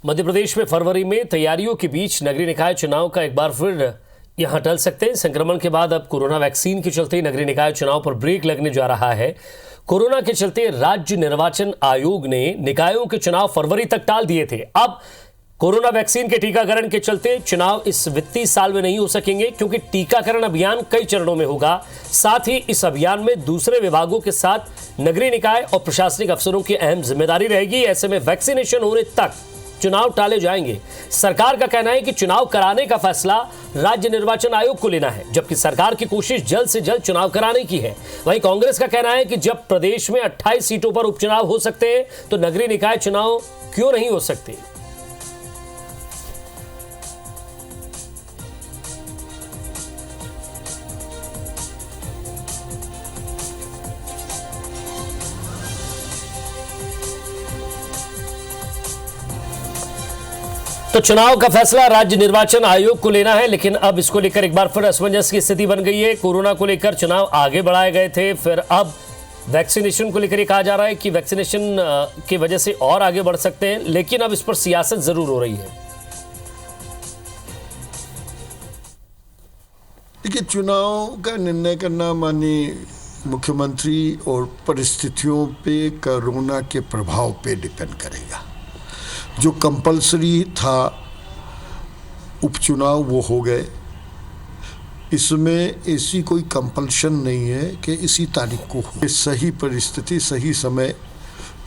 मध्य प्रदेश में फरवरी में तैयारियों के बीच नगरीय निकाय चुनाव का एक बार फिर यहां टल सकते हैं। संक्रमण के बाद अब कोरोना वैक्सीन के चलते नगरीय निकाय चुनाव पर ब्रेक लगने जा रहा है। कोरोना के चलते राज्य निर्वाचन आयोग ने निकायों के चुनाव फरवरी तक टाल दिए थे। अब कोरोना वैक्सीन के टीकाकरण के चलते चुनाव इस वित्तीय साल में नहीं हो सकेंगे, क्योंकि टीकाकरण अभियान कई चरणों में होगा। साथ ही इस अभियान में दूसरे विभागों के साथ नगरीय निकाय और प्रशासनिक अफसरों की अहम जिम्मेदारी रहेगी। ऐसे में वैक्सीनेशन होने तक चुनाव टाले जाएंगे। सरकार का कहना है कि चुनाव कराने का फैसला राज्य निर्वाचन आयोग को लेना है, जबकि सरकार की कोशिश जल्द से जल्द चुनाव कराने की है। वहीं कांग्रेस का कहना है कि जब प्रदेश में 28 सीटों पर उपचुनाव हो सकते हैं तो नगरीय निकाय चुनाव क्यों नहीं हो सकते। तो चुनाव का फैसला राज्य निर्वाचन आयोग को लेना है, लेकिन अब इसको लेकर एक बार फिर असमंजस की स्थिति बन गई है। कोरोना को लेकर चुनाव आगे बढ़ाए गए थे, फिर अब वैक्सीनेशन को लेकर ये कहा जा रहा है कि वैक्सीनेशन की वजह से और आगे बढ़ सकते हैं, लेकिन अब इस पर सियासत जरूर हो रही है। देखिए, चुनाव का निर्णय करना माननीय मुख्यमंत्री और परिस्थितियों पे, कोरोना के प्रभाव पे डिपेंड करेगा। जो कंपल्सरी था उपचुनाव वो हो गए। इसमें ऐसी कोई कंपल्शन नहीं है कि इसी तारीख को हो। सही परिस्थिति सही समय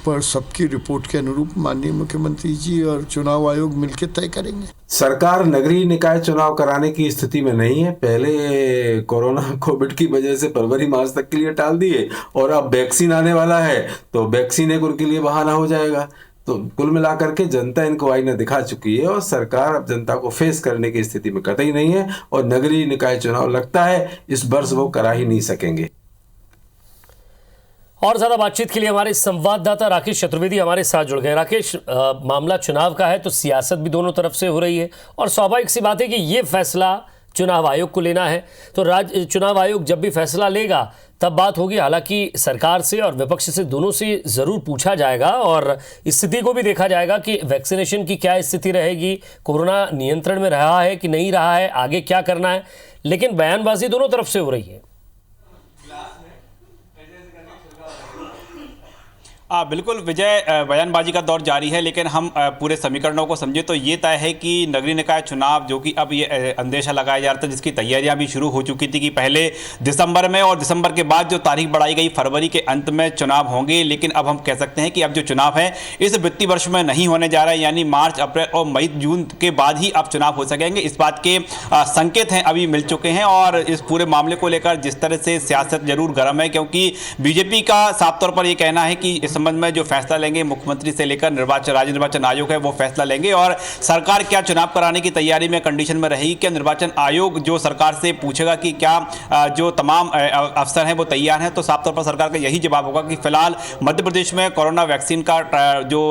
पर सबकी रिपोर्ट के अनुरूप माननीय मुख्यमंत्री जी और चुनाव आयोग मिलकर तय करेंगे। सरकार नगरीय निकाय चुनाव कराने की स्थिति में नहीं है। पहले कोरोना कोविड की वजह से फरवरी मार्च तक के लिए टाल दिए, और अब वैक्सीन आने वाला है तो वैक्सीन एक उनके लिए बहाना हो जाएगा। तो कुल मिलाकर के जनता इनको आईना दिखा चुकी है और सरकार अब जनता को फेस करने की स्थिति में कतई नहीं है, और नगरीय निकाय चुनाव लगता है इस वर्ष वो करा ही नहीं सकेंगे। और ज्यादा बातचीत के लिए हमारे संवाददाता राकेश चतुर्वेदी हमारे साथ जुड़ गए। राकेश, मामला चुनाव का है तो सियासत भी दोनों तरफ से हो रही है, और स्वाभाविक सी बात है कि ये फैसला चुनाव आयोग को लेना है। तो राज्य चुनाव आयोग जब भी फैसला लेगा तब बात होगी। हालांकि सरकार से और विपक्ष से दोनों से जरूर पूछा जाएगा और स्थिति को भी देखा जाएगा कि वैक्सीनेशन की क्या स्थिति रहेगी, कोरोना नियंत्रण में रहा है कि नहीं रहा है, आगे क्या करना है। लेकिन बयानबाजी दोनों तरफ से हो रही है। बिल्कुल विजय, बयानबाजी का दौर जारी है, लेकिन हम पूरे समीकरणों को समझे तो ये तय है कि नगरीय निकाय चुनाव, जो कि अब ये अंदेशा लगाया जा रहा था, जिसकी तैयारियां भी शुरू हो चुकी थी कि पहले दिसंबर में और दिसंबर के बाद जो तारीख बढ़ाई गई फरवरी के अंत में चुनाव होंगे। लेकिन अब हम कह सकते हैं कि अब जो चुनाव है इस वित्तीय वर्ष में नहीं होने जा रहा है, यानी मार्च, अप्रैल और मई जून के बाद ही अब चुनाव हो सकेंगे। इस बात के संकेत हैं अभी मिल चुके हैं, और इस पूरे मामले को लेकर जिस तरह से सियासत जरूर गर्म है, क्योंकि बीजेपी का साफ तौर पर यह कहना है कि संबंध में जो फैसला लेंगे मुख्यमंत्री से लेकर राज्य निर्वाचन आयोग है वो फैसला लेंगे। और सरकार क्या चुनाव कराने की तैयारी में कंडीशन में रहेगी, क्या निर्वाचन आयोग जो सरकार से पूछेगा कि क्या जो तमाम अफसर हैं वो तैयार हैं, तो साफ तौर पर सरकार का यही जवाब होगा कि फिलहाल मध्य प्रदेश में कोरोना वैक्सीन का जो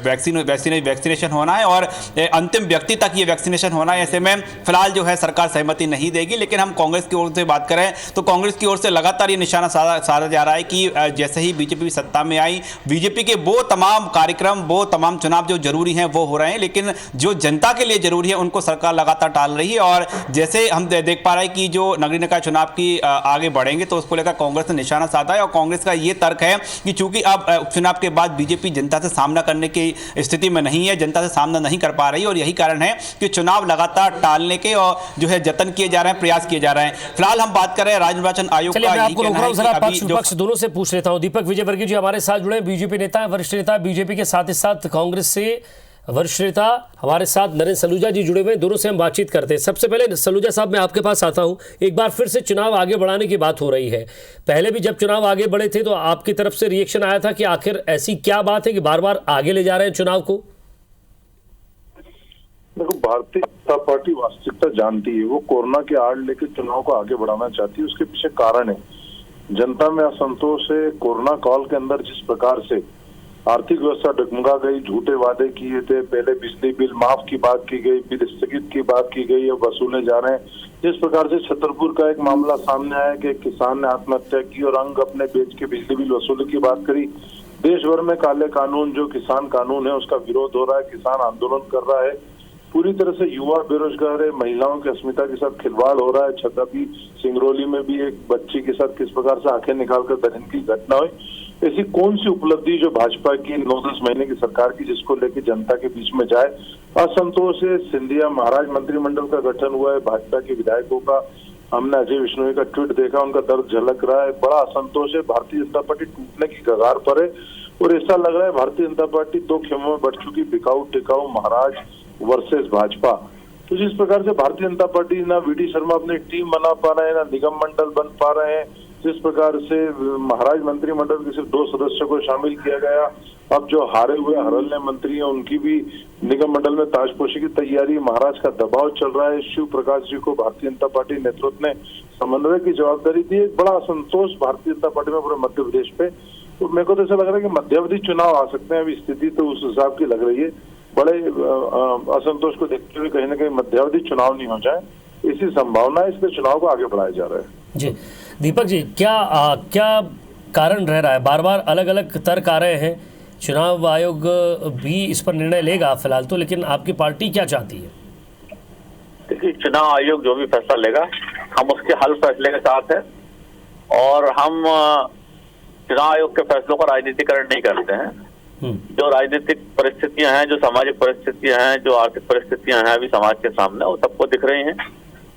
वैक्सीनेशन होना है और अंतिम व्यक्ति तक ये वैक्सीनेशन होना है। ऐसे में फिलहाल जो है सरकार सहमति नहीं देगी। लेकिन हम कांग्रेस की ओर से बात करें तो कांग्रेस की ओर से लगातार ये निशाना साधा जा रहा है कि जैसे ही बीजेपी सत्ता में आई, बीजेपी के वो तमाम कार्यक्रम, वो तमाम चुनाव जो जरूरी हैं वो हो रहे हैं, लेकिन जो जनता के लिए जरूरी है उनको सरकार लगातार टाल रही है। और जैसे हम देख पा रहे हैं कि जो नगरीय निकाय चुनाव की आगे बढ़ेंगे तो उसको लेकर कांग्रेस ने निशाना साधा है, और कांग्रेस का ये तर्क है कि चूंकि अब उपचुनाव के बाद बीजेपी जनता से सामना करने की स्थिति में नहीं है, जनता से सामना नहीं कर पा रही, और यही कारण है कि चुनाव लगातार टालने के और जो है जतन किए जा रहे हैं, प्रयास किए जा रहे हैं। फिलहाल हम बात कर रहे हैं राज्य निर्वाचन आयोग का। पक्ष दोनों से पूछ लेता हूं। दीपक विजयवर्गीय जी हमारे साथ जुड़े, बीजेपी नेता, वरिष्ठ नेता बीजेपी के, साथ ही साथ कांग्रेस से वरिष्ठ नेता हमारे साथ नरेंद्र सलूजा जी जुड़े हुए हैं। दोनों से हम बातचीत करते हैं। सबसे पहले सलूजा साहब मैं आपके पास आता हूं। एक बार फिर से चुनाव आगे बढ़ाने की बात हो रही है। पहले भी जब चुनाव आगे बढ़े थे तो आपकी तरफ से रिएक्शन आया था कि आखिर ऐसी क्या बात है कि बार बार आगे ले जा रहे हैं चुनाव को। देखो, भारतीय जनता पार्टी वास्तविकता जानती है, वो कोरोना के आड़ लेकर चुनाव को आगे बढ़ाना चाहती है। उसके पीछे कारण है, जनता में असंतोष है। कोरोना काल के अंदर जिस प्रकार से आर्थिक व्यवस्था डगमगा गई, झूठे वादे किए थे, पहले बिजली बिल माफ की बात की गई, फिर स्थगित की बात की गई, अब वसूले जा रहे हैं। जिस प्रकार से छतरपुर का एक मामला सामने आया कि किसान ने आत्महत्या की और अंग अपने बेच के बिजली बिल वसूली की बात करी, देश भर में काले कानून, जो किसान कानून है उसका विरोध हो रहा है, किसान आंदोलन कर रहा है, पूरी तरह से युवा बेरोजगार है, महिलाओं की अस्मिता के साथ खिलवाड़ हो रहा है। छतरपुर सिंगरौली में भी एक बच्ची के साथ किस प्रकार से आंखें निकालकर दहन की घटना हुई। ऐसी कौन सी उपलब्धि जो भाजपा की 9-10 महीने की सरकार की, जिसको लेकर जनता के बीच में जाए? असंतोष है। सिंधिया महाराज मंत्रिमंडल का गठन हुआ है, भाजपा के विधायकों का, हमने अजय विश्नोई का ट्वीट देखा, उनका दर्द झलक रहा है। बड़ा असंतोष है। भारतीय जनता पार्टी टूटने की कगार पर है और ऐसा लग रहा है भारतीय जनता पार्टी दो खेमों में बढ़ चुकी, बिकाऊ टिकाऊ महाराज वर्सेस भाजपा। तो जिस प्रकार से भारतीय जनता पार्टी ना वीडी शर्मा अपनी टीम बना पा रहे हैं, ना निगम मंडल बन पा रहे हैं, जिस प्रकार से महाराज मंत्रिमंडल के सिर्फ 2 सदस्यों को शामिल किया गया, अब जो हारे हुए हरल्ले मंत्री हैं उनकी भी निगम मंडल में ताजपोशी की तैयारी, महाराज का दबाव चल रहा है। शिव प्रकाश जी को भारतीय जनता पार्टी नेतृत्व ने समन्वय की जवाबदारी दी। एक बड़ा असंतोष भारतीय जनता पार्टी में पूरे मध्य प्रदेश पे। तो मेरे को तो ऐसा लग रहा है कि मध्यावधि चुनाव आ सकते हैं। अभी स्थिति तो उस हिसाब की लग रही है। बड़े असंतोष को देखते हुए कहीं ना कहीं मध्यावधि चुनाव नहीं हो जाए, इसी संभावना है। इसलिए चुनाव को आगे बढ़ाया जा रहा है। जी दीपक जी, क्या कारण रह रहा है? बार बार अलग अलग तर्क आ रहे हैं। चुनाव आयोग भी इस पर निर्णय लेगा फिलहाल तो, लेकिन आपकी पार्टी क्या चाहती है? देखिए, चुनाव आयोग जो भी फैसला लेगा हम उसके हल फैसले के साथ है और हम चुनाव आयोग के फैसलों का राजनीतिकरण नहीं करते हैं। जो राजनीतिक परिस्थितियां हैं, जो सामाजिक परिस्थितियां हैं, जो आर्थिक परिस्थितियां हैं अभी समाज के सामने, वो सबको दिख रही हैं।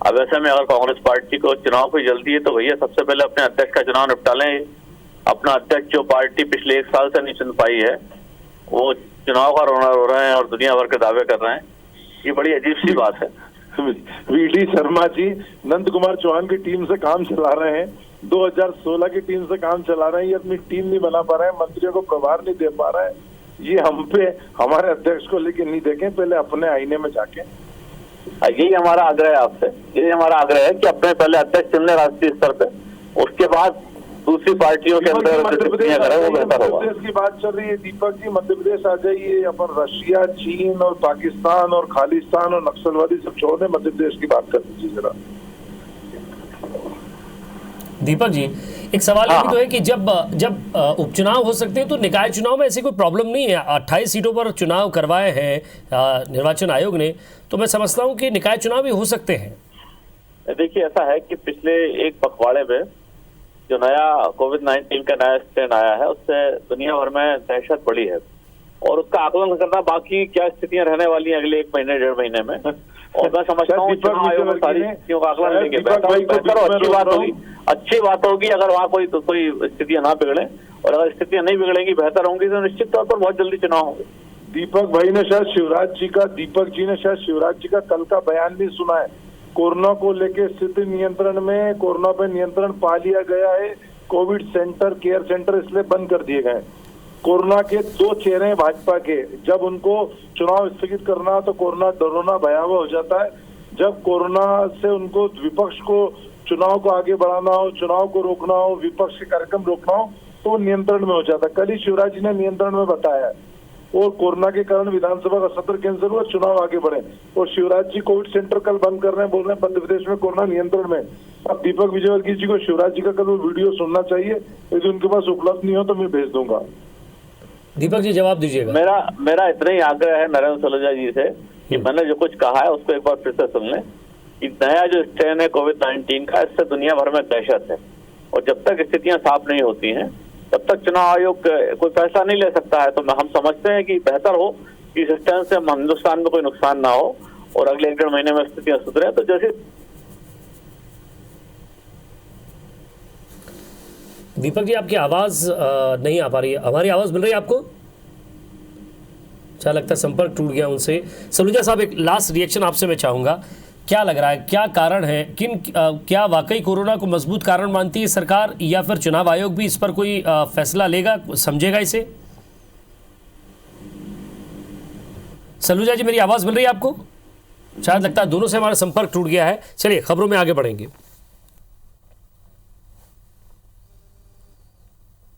अब ऐसे में अगर कांग्रेस पार्टी को चुनाव की जल्दी है तो भैया सबसे पहले अपने अध्यक्ष का चुनाव निपटा लें। अपना अध्यक्ष जो पार्टी पिछले 1 साल से नहीं चुन पाई है, वो चुनाव का रोना रो रहे हैं और दुनिया भर के दावे कर रहे हैं। ये बड़ी अजीब सी बात है। वीडी शर्मा जी नंद कुमार चौहान की टीम से काम चला रहे हैं, 2016 की टीम से काम चला रहे हैं। ये अपनी टीम नहीं बना पा रहे हैं, मंत्रियों को प्रभार नहीं दे पा रहे हैं। ये हम पे हमारे अध्यक्ष को लेके नहीं देखें, पहले अपने आईने में जाके। यही हमारा आग्रह है आपसे, यही हमारा आग्रह है कि अपने पहले अध्यक्ष चुन ले राष्ट्रीय स्तर पे, उसके बाद दूसरी पार्टियों के अंदर मध्य प्रदेश की बात चल रही है। दीपक जी, मध्य प्रदेश आ जाइए। अपन रशिया, चीन और पाकिस्तान और खालिस्तान और नक्सलवादी सब छोड़ दें, मध्य प्रदेश की बात कर लीजिए जरा। दीपक जी, एक सवाल ये भी तो है कि जब उपचुनाव हो सकते हैं तो निकाय चुनाव में ऐसी कोई प्रॉब्लम नहीं है। 28 सीटों पर चुनाव करवाए हैं निर्वाचन आयोग ने, तो मैं समझता हूं कि निकाय चुनाव भी हो सकते हैं। देखिए, ऐसा है कि पिछले एक पखवाड़े में जो नया कोविड-19 का नया स्ट्रेन आया है, उससे दुनिया भर में दहशत बढ़ी है और उसका आकलन करना बाकी क्या स्थितियां रहने वाली हैं अगले 1 महीने 1.5 महीने में। और मैं समझता हूँ चुनाव आयोग में सारी स्थितियों का आकलन लेंगे। अच्छी बात होगी अगर वहाँ कोई स्थितियां ना बिगड़े, और अगर स्थितियां नहीं बिगड़ेंगी, बेहतर होंगी, तो निश्चित तौर पर बहुत जल्दी चुनाव होंगे। दीपक जी ने शायद शिवराज जी का कल का बयान भी सुना है। कोरोना को लेकर स्थिति नियंत्रण में, कोरोना पे नियंत्रण पा लिया गया है। कोविड सेंटर, केयर सेंटर इसलिए बंद कर दिए गए। कोरोना के 2 चेहरे हैं भाजपा के। जब उनको चुनाव स्थगित करना हो तो कोरोना डरोना भयावह हो जाता है। जब कोरोना से उनको विपक्ष को चुनाव को आगे बढ़ाना हो, चुनाव को रोकना हो, विपक्ष के कार्यक्रम रोकना हो, तो नियंत्रण में हो जाता है। कल ही शिवराज जी ने नियंत्रण में बताया है। और कोरोना के कारण विधानसभा का सत्र कैंसिल हुआ, चुनाव आगे बढ़े। और शिवराज जी कोविड सेंटर कल बंद कर रहे हैं, बोल रहे हैं मध्य प्रदेश में कोरोना नियंत्रण में। अब दीपक विजयवर्गीय जी को शिवराज जी का कल वो वीडियो सुनना चाहिए। यदि उनके पास उपलब्ध नहीं हो तो मैं भेज दूंगा। दीपक जी जवाब दीजिएगा। मेरा इतना ही आग्रह है नरेंद्र सलूजा जी से कि मैंने जो कुछ कहा है उसको एक बार फिर से सुन लें। कि नया जो स्ट्रेन है कोविड-19 का, इससे दुनिया भर में दहशत है और जब तक स्थितियां साफ नहीं होती हैं तब तक चुनाव आयोग कोई फैसला नहीं ले सकता है। तो हम समझते हैं कि बेहतर हो कि इस स्ट्रेन से हिंदुस्तान में कोई नुकसान ना हो और अगले 1-1.5 महीने में स्थितियां सुधरे। तो जैसे दीपक जी, आपकी आवाज नहीं आ पा रही है। हमारी आवाज मिल रही है आपको? अच्छा, लगता है संपर्क टूट गया उनसे। सलूजा साहब, एक लास्ट रिएक्शन आपसे मैं चाहूंगा। क्या लग रहा है, क्या कारण है, क्या वाकई कोरोना को मजबूत कारण मानती है सरकार, या फिर चुनाव आयोग भी इस पर कोई फैसला लेगा, समझेगा इसे? सलूजा जी, मेरी आवाज मिल रही है आपको? शायद लगता है दोनों से हमारा संपर्क टूट गया है। चलिए खबरों में आगे बढ़ेंगे।